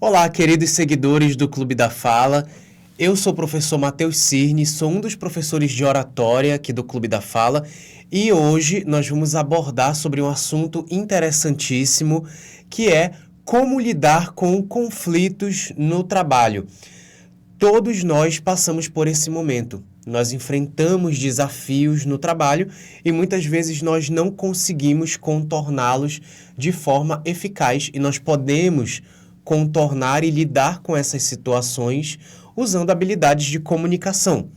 Olá, queridos seguidores do Clube da Fala. Eu sou o professor Matheus Cirne, sou um dos professores de oratória aqui do Clube da Fala e hoje nós vamos abordar sobre um assunto interessantíssimo que é como lidar com conflitos no trabalho. Todos nós passamos por esse momento. Nós enfrentamos desafios no trabalho e muitas vezes nós não conseguimos contorná-los de forma eficaz e nós podemos contornar e lidar com essas situações usando habilidades de comunicação.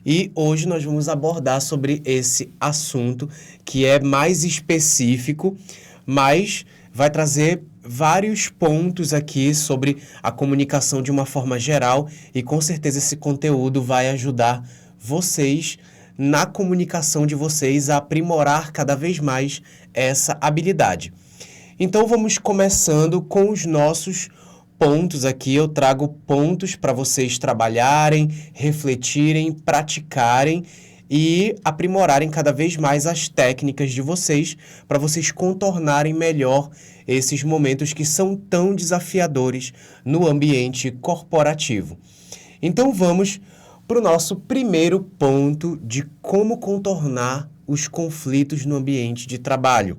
E hoje nós vamos abordar sobre esse assunto que é mais específico, mas vai trazer vários pontos aqui sobre a comunicação de uma forma geral e com certeza esse conteúdo vai ajudar vocês na comunicação de vocês a aprimorar cada vez mais essa habilidade. Então vamos começando com os nossos pontos aqui. Eu trago pontos para vocês trabalharem, refletirem, praticarem e aprimorarem cada vez mais as técnicas de vocês para vocês contornarem melhor esses momentos que são tão desafiadores no ambiente corporativo. Então vamos para o nosso primeiro ponto de como contornar os conflitos no ambiente de trabalho.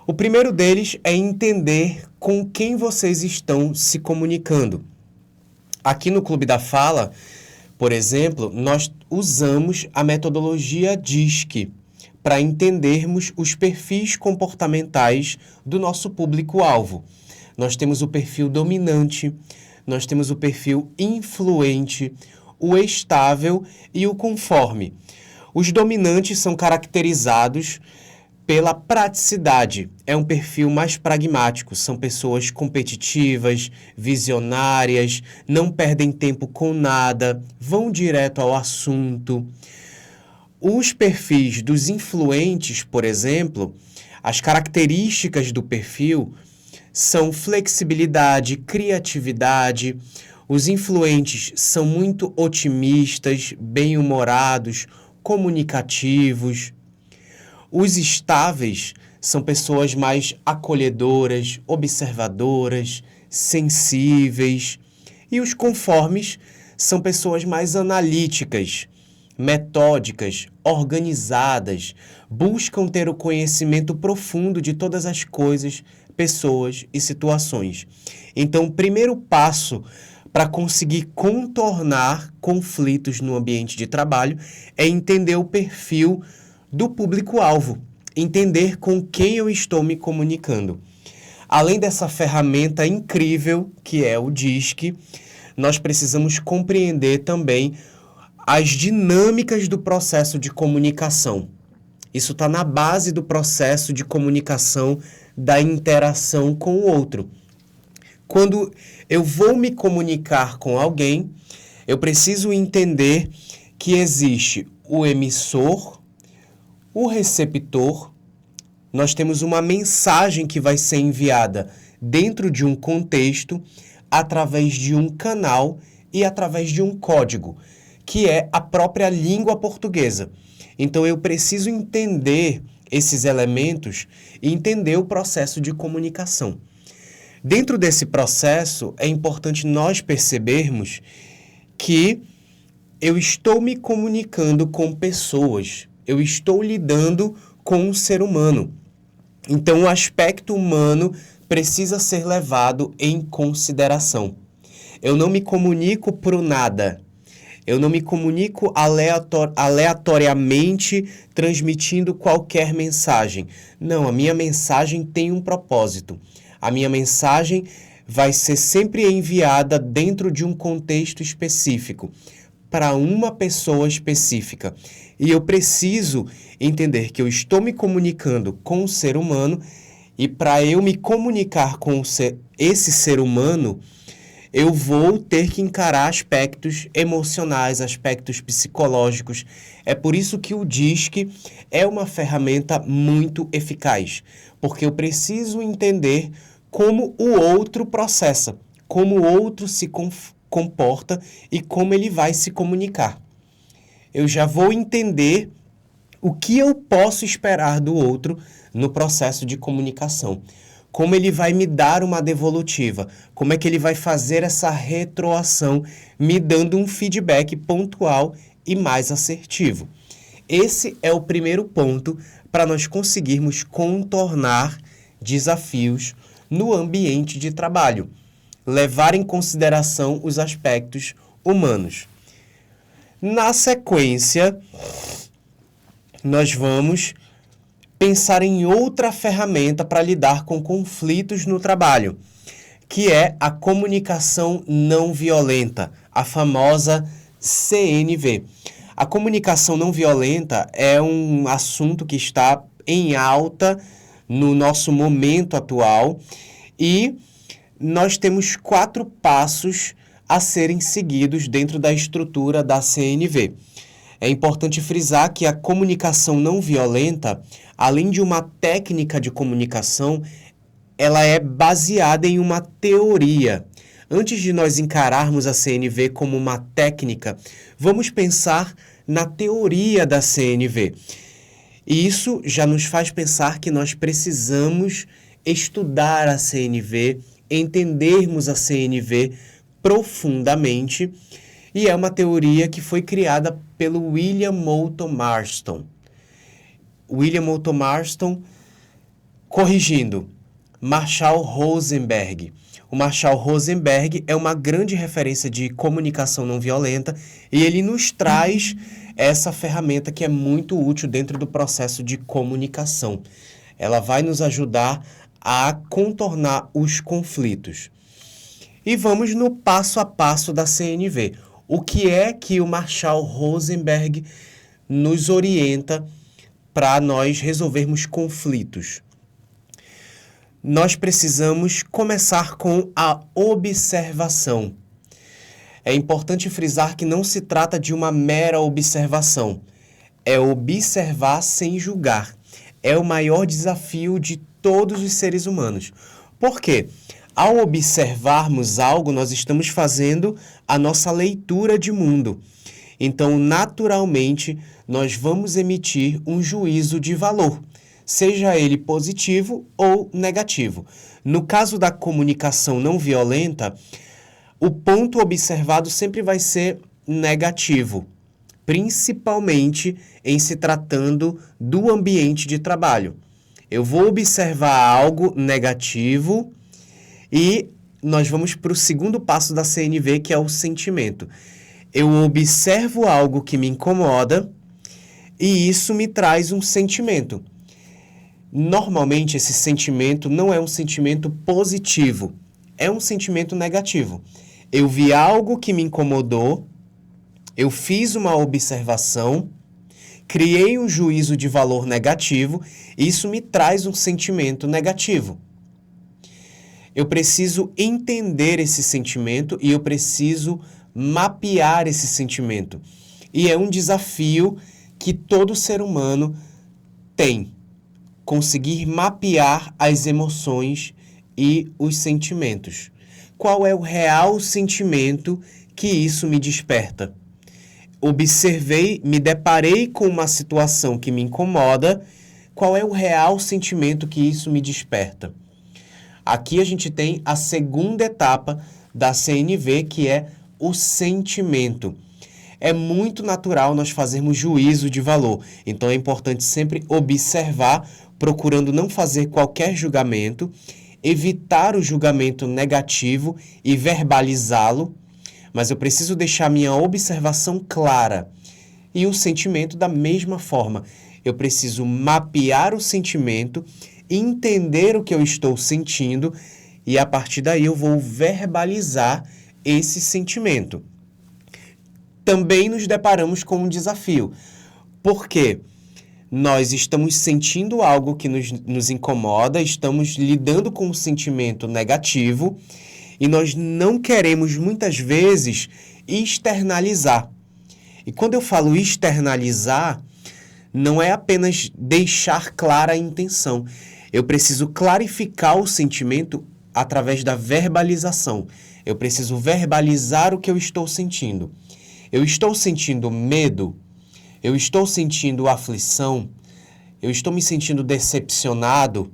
O primeiro deles é entender com quem vocês estão se comunicando. Aqui no Clube da Fala, por exemplo, nós usamos a metodologia DISC para entendermos os perfis comportamentais do nosso público-alvo. Nós temos o perfil dominante, nós temos o perfil influente, o estável e o conforme. Os dominantes são caracterizados pela praticidade, é um perfil mais pragmático, são pessoas competitivas, visionárias, não perdem tempo com nada, vão direto ao assunto. Os perfis dos influentes, por exemplo, as características do perfil são flexibilidade, criatividade. Os influentes são muito otimistas, bem-humorados, comunicativos. Os estáveis são pessoas mais acolhedoras, observadoras, sensíveis. E os conformes são pessoas mais analíticas, metódicas, organizadas, buscam ter o conhecimento profundo de todas as coisas, pessoas e situações. Então, o primeiro passo para conseguir contornar conflitos no ambiente de trabalho é entender o perfil do público-alvo, entender com quem eu estou me comunicando. Além dessa ferramenta incrível que é o DISC, nós precisamos compreender também as dinâmicas do processo de comunicação. Isso está na base do processo de comunicação, da interação com o outro. Quando eu vou me comunicar com alguém, eu preciso entender que existe o emissor, o receptor. Nós temos uma mensagem que vai ser enviada dentro de um contexto, através de um canal e através de um código, que é a própria língua portuguesa. Então, eu preciso entender esses elementos e entender o processo de comunicação. Dentro desse processo, é importante nós percebermos que eu estou me comunicando com pessoas, eu estou lidando com um ser humano. Então, o aspecto humano precisa ser levado em consideração. Eu não me comunico por nada. Eu não me comunico aleatoriamente transmitindo qualquer mensagem. Não, a minha mensagem tem um propósito. A minha mensagem vai ser sempre enviada dentro de um contexto específico, para uma pessoa específica. E eu preciso entender que eu estou me comunicando com um ser humano e para eu me comunicar com esse ser humano, eu vou ter que encarar aspectos emocionais, aspectos psicológicos. É por isso que o DISC é uma ferramenta muito eficaz, porque eu preciso entender como o outro processa, como o outro se comporta e como ele vai se comunicar. Eu já vou entender o que eu posso esperar do outro no processo de comunicação. como ele vai me dar uma devolutiva, como é que ele vai fazer essa retroação, me dando um feedback pontual e mais assertivo. Esse é o primeiro ponto para nós conseguirmos contornar desafios no ambiente de trabalho, levar em consideração os aspectos humanos. Na sequência, nós vamos pensar em outra ferramenta para lidar com conflitos no trabalho, que é a comunicação não violenta, a famosa CNV. A comunicação não violenta é um assunto que está em alta no nosso momento atual e nós temos 4 passos a serem seguidos dentro da estrutura da CNV. É importante frisar que a comunicação não violenta, além de uma técnica de comunicação, ela é baseada em uma teoria. Antes de nós encararmos a CNV como uma técnica, vamos pensar na teoria da CNV. E isso já nos faz pensar que nós precisamos estudar a CNV, entendermos a CNV profundamente, e é uma teoria que foi criada pelo William Moulton Marston. William Moulton Marston, corrigindo, Marshall Rosenberg. O Marshall Rosenberg é uma grande referência de comunicação não violenta e ele nos traz essa ferramenta que é muito útil dentro do processo de comunicação. Ela vai nos ajudar a contornar os conflitos. E vamos no passo a passo da CNV. O que é que o Marshall Rosenberg nos orienta para nós resolvermos conflitos? Nós precisamos começar com a observação. É importante frisar que não se trata de uma mera observação. É observar sem julgar. É o maior desafio de todos os seres humanos. Por quê? Ao observarmos algo, nós estamos fazendo a nossa leitura de mundo. Então, naturalmente, nós vamos emitir um juízo de valor, seja ele positivo ou negativo. No caso da comunicação não violenta, o ponto observado sempre vai ser negativo, principalmente em se tratando do ambiente de trabalho. Eu vou observar algo negativo e nós vamos para o segundo passo da CNV, que é o sentimento. Eu observo algo que me incomoda e isso me traz um sentimento. Normalmente, esse sentimento não é um sentimento positivo, é um sentimento negativo. Eu vi algo que me incomodou, eu fiz uma observação, criei um juízo de valor negativo e isso me traz um sentimento negativo. Eu preciso entender esse sentimento e eu preciso mapear esse sentimento. E é um desafio que todo ser humano tem. Conseguir mapear as emoções e os sentimentos. Qual é o real sentimento que isso me desperta? Observei, me deparei com uma situação que me incomoda. Qual é o real sentimento que isso me desperta? Aqui a gente tem a segunda etapa da CNV, que é o sentimento. É muito natural nós fazermos juízo de valor, então é importante sempre observar, procurando não fazer qualquer julgamento, evitar o julgamento negativo e verbalizá-lo, mas eu preciso deixar minha observação clara. E o sentimento da mesma forma. Eu preciso mapear o sentimento, entender o que eu estou sentindo e a partir daí eu vou verbalizar esse sentimento. Também nos deparamos com um desafio, porque nós estamos sentindo algo que nos incomoda, estamos lidando com um sentimento negativo e nós não queremos muitas vezes externalizar. E quando eu falo externalizar, não é apenas deixar clara a intenção. Eu preciso clarificar o sentimento através da verbalização. Eu preciso verbalizar o que eu estou sentindo. Eu estou sentindo medo, eu estou sentindo aflição, eu estou me sentindo decepcionado.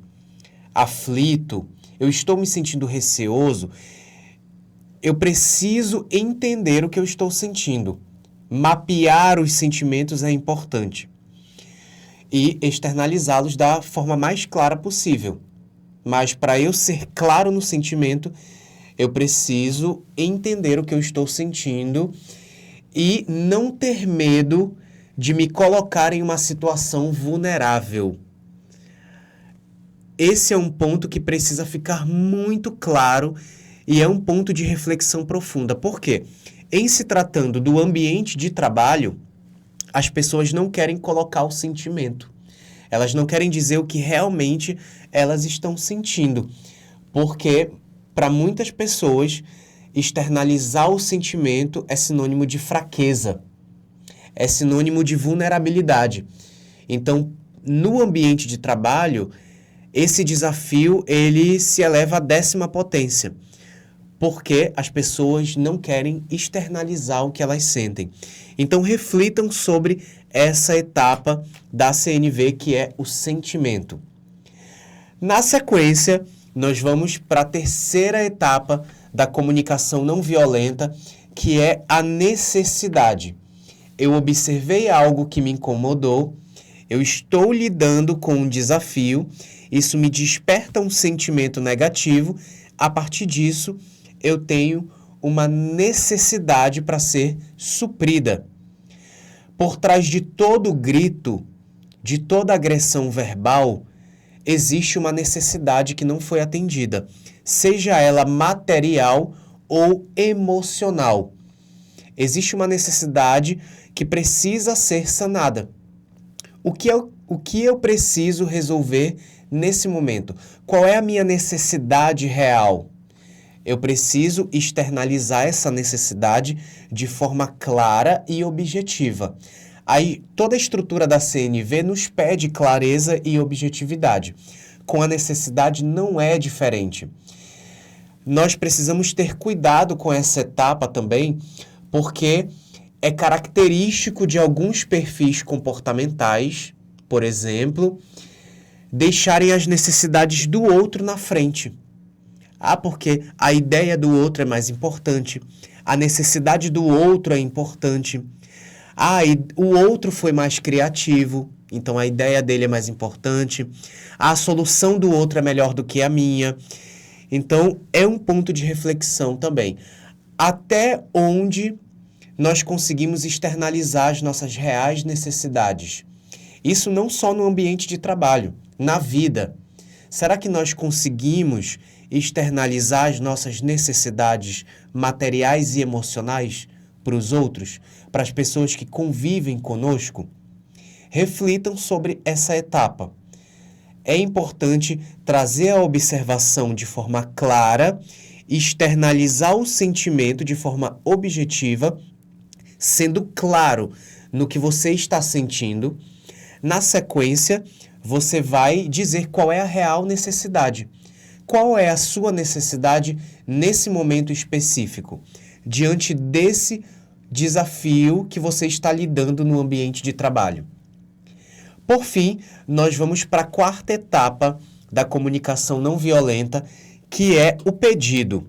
aflito, eu estou me sentindo receoso, eu preciso entender o que eu estou sentindo. Mapear os sentimentos é importante. E externalizá-los da forma mais clara possível. Mas para eu ser claro no sentimento, eu preciso entender o que eu estou sentindo e não ter medo de me colocar em uma situação vulnerável. Esse é um ponto que precisa ficar muito claro e é um ponto de reflexão profunda. Por quê? Em se tratando do ambiente de trabalho, as pessoas não querem colocar o sentimento. Elas não querem dizer o que realmente elas estão sentindo. Porque, para muitas pessoas, externalizar o sentimento é sinônimo de fraqueza. É sinônimo de vulnerabilidade. Então, no ambiente de trabalho, esse desafio ele se eleva à 10ª potência. Porque as pessoas não querem externalizar o que elas sentem. Então, reflitam sobre essa etapa da CNV, que é o sentimento. Na sequência, nós vamos para a 3ª etapa da comunicação não violenta, que é a necessidade. Eu observei algo que me incomodou, eu estou lidando com um desafio, isso me desperta um sentimento negativo, a partir disso, eu tenho uma necessidade para ser suprida. Por trás de todo grito, de toda agressão verbal, existe uma necessidade que não foi atendida, seja ela material ou emocional. Existe uma necessidade que precisa ser sanada. O que eu preciso resolver nesse momento? Qual é a minha necessidade real? Eu preciso externalizar essa necessidade de forma clara e objetiva. Aí, toda a estrutura da CNV nos pede clareza e objetividade. Com a necessidade não é diferente. Nós precisamos ter cuidado com essa etapa também, porque é característico de alguns perfis comportamentais, por exemplo, deixarem as necessidades do outro na frente. Porque a ideia do outro é mais importante, a necessidade do outro é importante. E o outro foi mais criativo, então a ideia dele é mais importante. A solução do outro é melhor do que a minha. Então, é um ponto de reflexão também. Até onde nós conseguimos externalizar as nossas reais necessidades? Isso não só no ambiente de trabalho, na vida. Será que nós conseguimos externalizar as nossas necessidades materiais e emocionais para os outros, para as pessoas que convivem conosco? Reflitam sobre essa etapa. É importante trazer a observação de forma clara, externalizar o sentimento de forma objetiva, sendo claro no que você está sentindo. Na sequência, você vai dizer qual é a real necessidade. Qual é a sua necessidade nesse momento específico, diante desse desafio que você está lidando no ambiente de trabalho? Por fim, nós vamos para a 4ª etapa da comunicação não violenta, que é o pedido.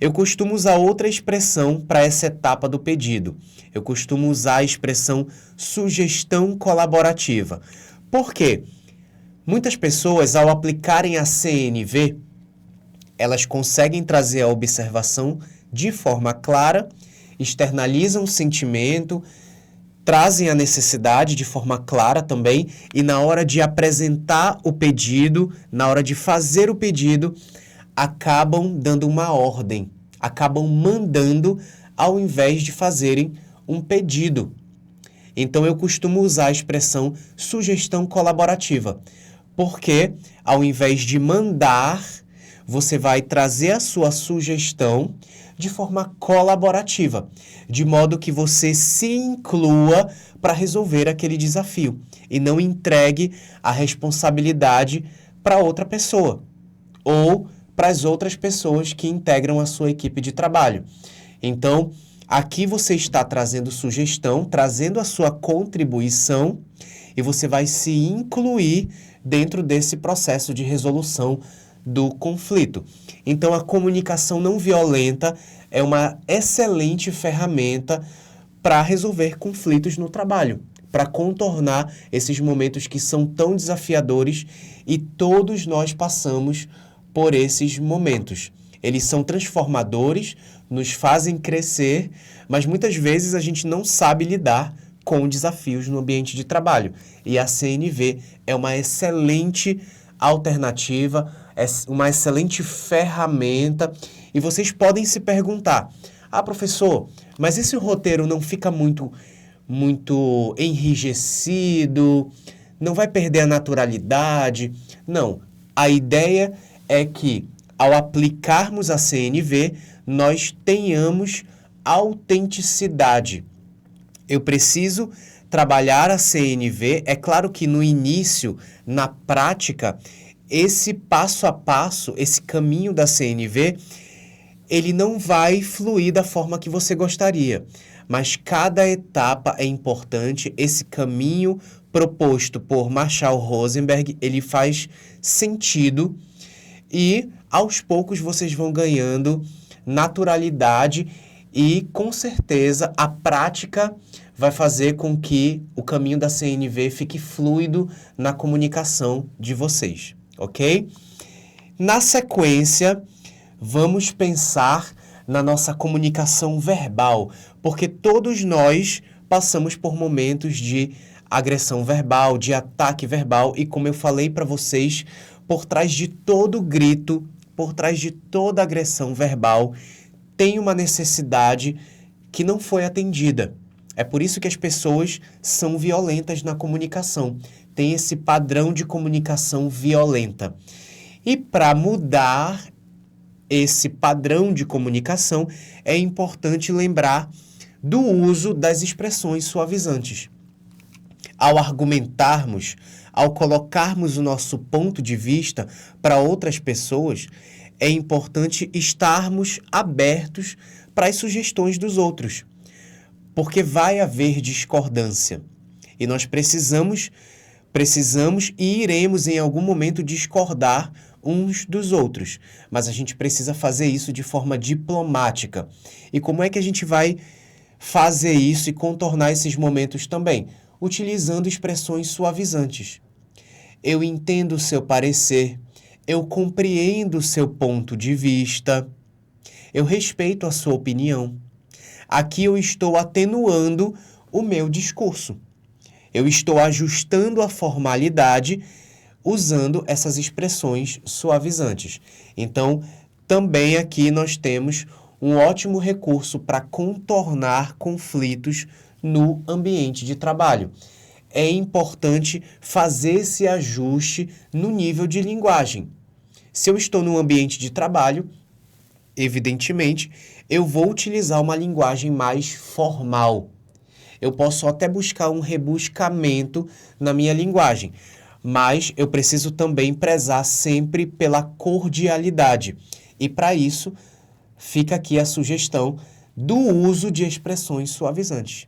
Eu costumo usar outra expressão para essa etapa do pedido. Eu costumo usar a expressão sugestão colaborativa. Por quê? Muitas pessoas, ao aplicarem a CNV, elas conseguem trazer a observação de forma clara, externalizam o sentimento, trazem a necessidade de forma clara também, e na hora de apresentar o pedido, na hora de fazer o pedido, acabam dando uma ordem, acabam mandando ao invés de fazerem um pedido. Então eu costumo usar a expressão sugestão colaborativa, porque ao invés de mandar, você vai trazer a sua sugestão de forma colaborativa, de modo que você se inclua para resolver aquele desafio e não entregue a responsabilidade para outra pessoa ou para as outras pessoas que integram a sua equipe de trabalho. Então, aqui você está trazendo sugestão, trazendo a sua contribuição e você vai se incluir dentro desse processo de resolução do conflito. Então, a comunicação não violenta é uma excelente ferramenta para resolver conflitos no trabalho, para contornar esses momentos que são tão desafiadores e todos nós passamos por esses momentos. Eles são transformadores, nos fazem crescer, mas muitas vezes a gente não sabe lidar com desafios no ambiente de trabalho. E a CNV é uma excelente alternativa, é uma excelente ferramenta. E vocês podem se perguntar: professor, mas esse roteiro não fica muito enrijecido? Não vai perder a naturalidade? Não. A ideia é que, ao aplicarmos a CNV, nós tenhamos autenticidade. Eu preciso trabalhar a CNV. É claro que no início, na prática, esse passo a passo, esse caminho da CNV, ele não vai fluir da forma que você gostaria. Mas cada etapa é importante. Esse caminho proposto por Marshall Rosenberg, ele faz sentido e aos poucos vocês vão ganhando naturalidade e com certeza a prática vai fazer com que o caminho da CNV fique fluido na comunicação de vocês, ok? Na sequência, vamos pensar na nossa comunicação verbal, porque todos nós passamos por momentos de agressão verbal, de ataque verbal, e como eu falei para vocês, por trás de todo grito, por trás de toda agressão verbal, tem uma necessidade que não foi atendida. É por isso que as pessoas são violentas na comunicação. Tem esse padrão de comunicação violenta. E para mudar esse padrão de comunicação, é importante lembrar do uso das expressões suavizantes. Ao argumentarmos, ao colocarmos o nosso ponto de vista para outras pessoas, é importante estarmos abertos para as sugestões dos outros, porque vai haver discordância. E nós precisamos e iremos em algum momento discordar uns dos outros, mas a gente precisa fazer isso de forma diplomática. E como é que a gente vai fazer isso e contornar esses momentos também? Utilizando expressões suavizantes. Eu entendo o seu parecer, eu compreendo o seu ponto de vista, eu respeito a sua opinião. Aqui eu estou atenuando o meu discurso. Eu estou ajustando a formalidade usando essas expressões suavizantes. Então, também aqui nós temos um ótimo recurso para contornar conflitos no ambiente de trabalho. É importante fazer esse ajuste no nível de linguagem. Se eu estou num ambiente de trabalho, evidentemente, eu vou utilizar uma linguagem mais formal. Eu posso até buscar um rebuscamento na minha linguagem, mas eu preciso também prezar sempre pela cordialidade. E para isso, fica aqui a sugestão do uso de expressões suavizantes.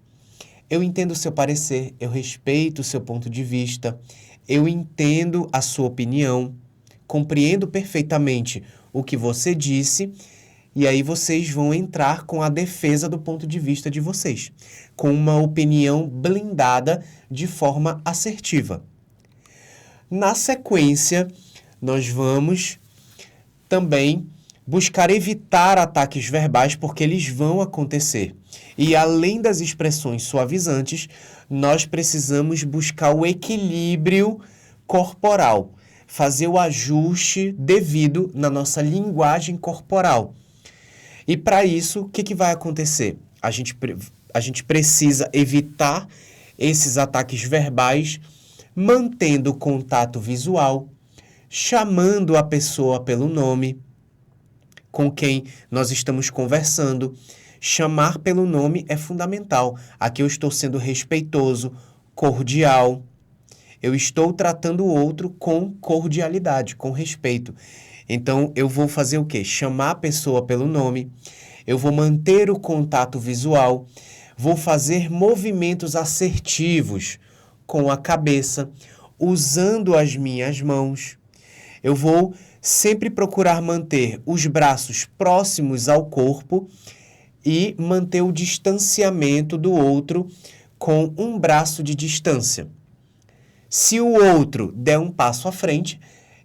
Eu entendo o seu parecer, eu respeito o seu ponto de vista, eu entendo a sua opinião, compreendo perfeitamente o que você disse, e aí vocês vão entrar com a defesa do ponto de vista de vocês, com uma opinião blindada de forma assertiva. Na sequência, nós vamos também buscar evitar ataques verbais, porque eles vão acontecer. E além das expressões suavizantes, nós precisamos buscar o equilíbrio corporal, fazer o ajuste devido na nossa linguagem corporal. E para isso, o que vai acontecer? A gente precisa evitar esses ataques verbais, mantendo o contato visual, chamando a pessoa pelo nome com quem nós estamos conversando. Chamar pelo nome é fundamental. Aqui eu estou sendo respeitoso, cordial. Eu estou tratando o outro com cordialidade, com respeito. Então, eu vou fazer o quê? Chamar a pessoa pelo nome. Eu vou manter o contato visual. Vou fazer movimentos assertivos com a cabeça. usando as minhas mãos. Eu vou sempre procurar manter os braços próximos ao corpo e manter o distanciamento do outro com um braço de distância. Se o outro der um passo à frente,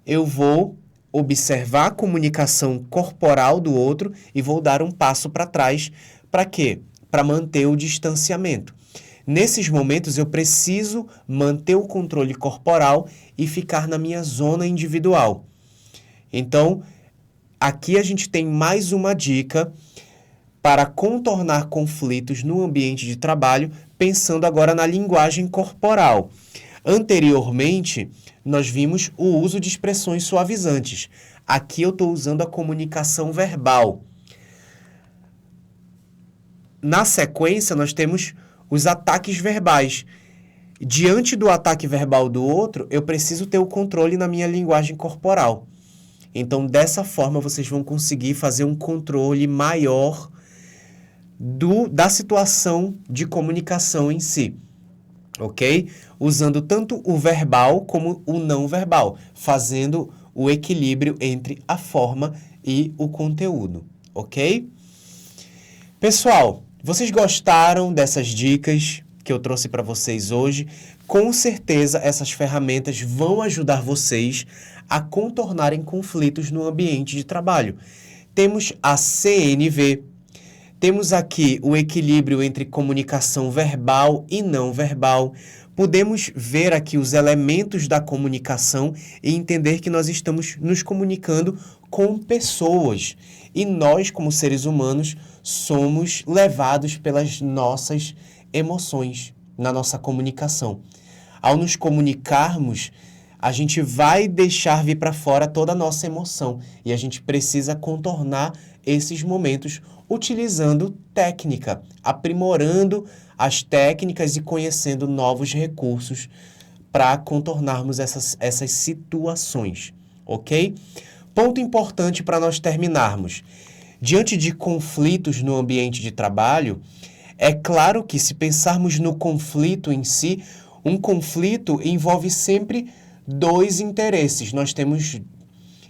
eu vou observar a comunicação corporal do outro e vou dar um passo para trás. Para quê? Para manter o distanciamento. Nesses momentos, eu preciso manter o controle corporal e ficar na minha zona individual. Então, aqui a gente tem mais uma dica para contornar conflitos no ambiente de trabalho, pensando agora na linguagem corporal. Anteriormente, nós vimos o uso de expressões suavizantes. Aqui eu estou usando a comunicação verbal. Na sequência, nós temos os ataques verbais. Diante do ataque verbal do outro, eu preciso ter o controle na minha linguagem corporal. Então, dessa forma, vocês vão conseguir fazer um controle maior da situação de comunicação em si, ok? Usando tanto o verbal como o não verbal, fazendo o equilíbrio entre a forma e o conteúdo, ok? Pessoal, vocês gostaram dessas dicas que eu trouxe para vocês hoje? Com certeza essas ferramentas vão ajudar vocês a contornarem conflitos no ambiente de trabalho. Temos a CNV, temos aqui o equilíbrio entre comunicação verbal e não verbal. Podemos ver aqui os elementos da comunicação e entender que nós estamos nos comunicando com pessoas. E nós, como seres humanos, somos levados pelas nossas emoções na nossa comunicação. Ao nos comunicarmos, a gente vai deixar vir para fora toda a nossa emoção e a gente precisa contornar esses momentos utilizando técnica, aprimorando as técnicas e conhecendo novos recursos para contornarmos essas situações, ok? Ponto importante para nós terminarmos. Diante de conflitos no ambiente de trabalho, é claro que se pensarmos no conflito em si, um conflito envolve sempre dois interesses. Nós temos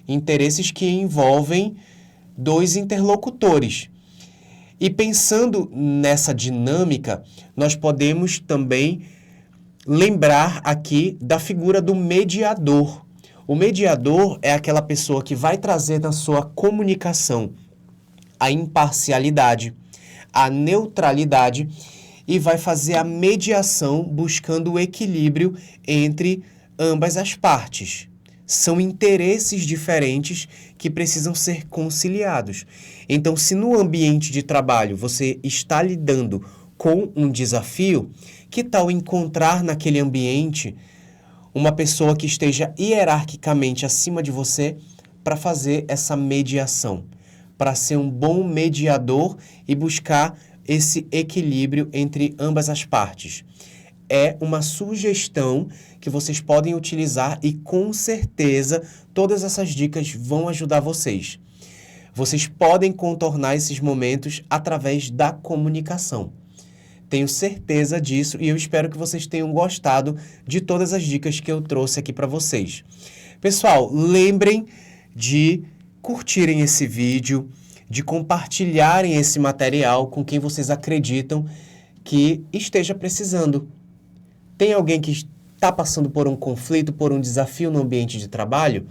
interesses que envolvem dois interlocutores. E pensando nessa dinâmica, nós podemos também lembrar aqui da figura do mediador. O mediador é aquela pessoa que vai trazer na sua comunicação a imparcialidade, a neutralidade e vai fazer a mediação buscando o equilíbrio entre ambas as partes. São interesses diferentes que precisam ser conciliados. Então, se no ambiente de trabalho você está lidando com um desafio, que tal encontrar naquele ambiente uma pessoa que esteja hierarquicamente acima de você para fazer essa mediação, para ser um bom mediador e buscar esse equilíbrio entre ambas as partes? É uma sugestão que vocês podem utilizar e, com certeza, todas essas dicas vão ajudar vocês. Vocês podem contornar esses momentos através da comunicação. Tenho certeza disso e eu espero que vocês tenham gostado de todas as dicas que eu trouxe aqui para vocês. Pessoal, lembrem de curtirem esse vídeo, de compartilharem esse material com quem vocês acreditam que esteja precisando. Tem alguém que está passando por um conflito, por um desafio no ambiente de trabalho?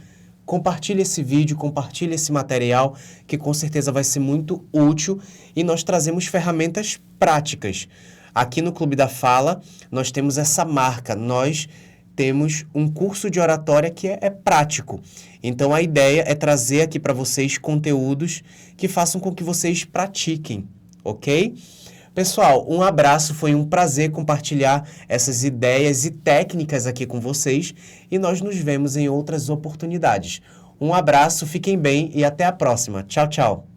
Compartilhe esse vídeo, compartilhe esse material, que com certeza vai ser muito útil e nós trazemos ferramentas práticas. Aqui no Clube da Fala, nós temos essa marca, nós temos um curso de oratória que é prático. Então, a ideia é trazer aqui para vocês conteúdos que façam com que vocês pratiquem, ok? Pessoal, um abraço, foi um prazer compartilhar essas ideias e técnicas aqui com vocês e nós nos vemos em outras oportunidades. Um abraço, fiquem bem e até a próxima. Tchau, tchau.